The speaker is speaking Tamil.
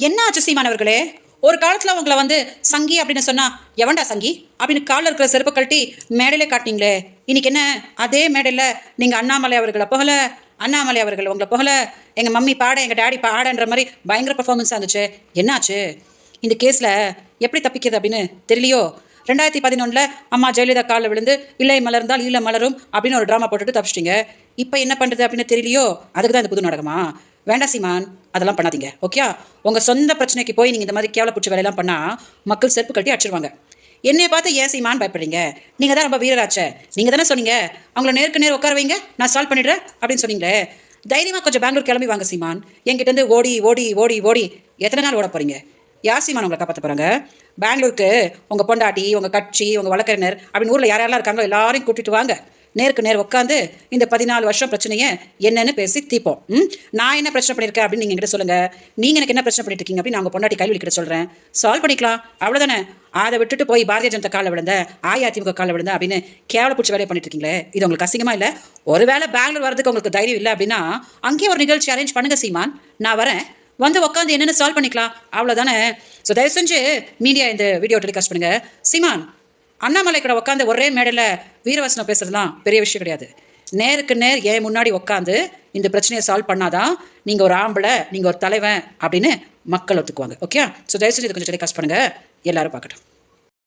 என்ன ஆச்சு சீமான் அவர்களே? ஒரு காலத்தில் உங்களை வந்து சங்கி அப்படின்னு சொன்னா எவன்டா சங்கி அப்படின்னு காலில் இருக்கிற செருப்பை கழட்டி மேடையிலே காட்டினீங்களே. இன்னைக்கு என்ன அதே மேடையில் நீங்கள் அண்ணாமலை அவர்களை போகல, அண்ணாமலை அவர்கள் உங்களை போகல, எங்கள் மம்மி பாட எங்கள் டேடி பாடன்ற மாதிரி பயங்கர பர்ஃபார்மன்ஸாக இருந்துச்சு. என்னாச்சு? இந்த கேஸில் எப்படி தப்பிக்கிறது அப்படின்னு தெரியலையோ? 2011 அம்மா ஜெயலலிதா காலில் விழுந்து இல்லை மலர்ந்தால் ஈழ மலரும் அப்படின்னு ஒரு ட்ராமா போட்டுட்டு தப்பிச்சிட்டிங்க. இப்போ என்ன பண்ணுறது அப்படின்னு தெரியலையோ? அதுக்கு தான் இந்த புது நாடகமா? வேண்டாம் சீமான், அதெல்லாம் பண்ணாதீங்க. ஓகே, உங்கள் சொந்த பிரச்சனைக்கு போய் நீங்கள் இந்த மாதிரி கேவலப்பூச்சி வேலையெல்லாம் பண்ணால் மக்கள் செருப்பு கட்டி அடிச்சிருவாங்க. என்னையை பார்த்து ஏன் சீமான் பயப்படுறீங்க? நீங்கள் தான் ரொம்ப வீரராச்ச. நீங்கள் தானே சொன்னீங்க அவங்கள நேருக்கு நேர் உட்கார வைங்க, நான் சால்வ் பண்ணிடுறேன் அப்படின்னு சொன்னீங்களே. தைரியமாக கொஞ்சம் பெங்களூர் கிளம்பி வாங்க சீமான். என்கிட்டேருந்து ஓடி ஓடி ஓடி ஓடி எத்தனை நாள் ஓட போகிறீங்க? யார் சீமான் உங்களை காப்பாற்ற போகிறாங்க? பெங்களூருக்கு உங்கள் பொண்டாட்டி, உங்கள் கட்சி, உங்கள் வழக்கறிஞர் அப்படின்னு ஊரில் யாரெல்லாம் இருக்காங்களோ எல்லாரையும் கூட்டிகிட்டு வாங்க. நேருக்கு நேர் உட்காந்து இந்த 14 வருஷம் பிரச்சனையை என்னன்னு பேசி தீப்போம். நான் என்ன பிரச்சனை பண்ணியிருக்கேன் அப்படின்னு நீங்கள் என்கிட்ட சொல்லுங்கள். நீங்கள் எனக்கு என்ன பிரச்சனை பண்ணிட்டு இருக்கீங்க அப்படின்னு அவங்க பொண்டாட்டி கைவலி கிட்ட சொல்கிறேன். சால்வ் பண்ணிக்கலாம், அவ்வளோதானே. அதை விட்டுட்டு போய் பாரதிய ஜனதா காலில் விழுந்த, அஇஅதிமுக காலில் விழுந்த அப்படின்னு கேவலப்பூச்சி வேலையை பண்ணிட்டு இருக்கீங்களே. இது உங்களுக்கு அசிங்கமா இல்லை? ஒருவேளை பெங்களூர் வரதுக்கு உங்களுக்கு தைரியம் இல்லை அப்படின்னா அங்கேயே ஒரு நிகழ்ச்சி அரேஞ்ச் பண்ணுங்க சீமான். நான் வரேன், வந்து உட்காந்து என்னென்னு சால்வ் பண்ணிக்கலாம், அவ்வளோதானே. ஸோ தயவு செஞ்சு மீடியா இந்த வீடியோ டெலிகாஸ்ட் பண்ணுங்க. சீமான், அண்ணாமலை கூட உட்காந்து ஒரே மேடையில் வீரவசனம் பேசுறதுலாம் பெரிய விஷயம் கிடையாது. நேருக்கு நேர் ஏன் முன்னாடி உட்காந்து இந்த பிரச்சனையை சால்வ் பண்ணாதான் நீங்கள் ஒரு ஆம்பளை, நீங்கள் ஒரு தலைவன் அப்படின்னு மக்கள் ஒத்துக்குவாங்க. ஓகே, ஸோ தயவு செஞ்சு இது கொஞ்சம் டெலிகாஸ்ட் பண்ணுங்க, எல்லாரும் பார்க்கட்டும்.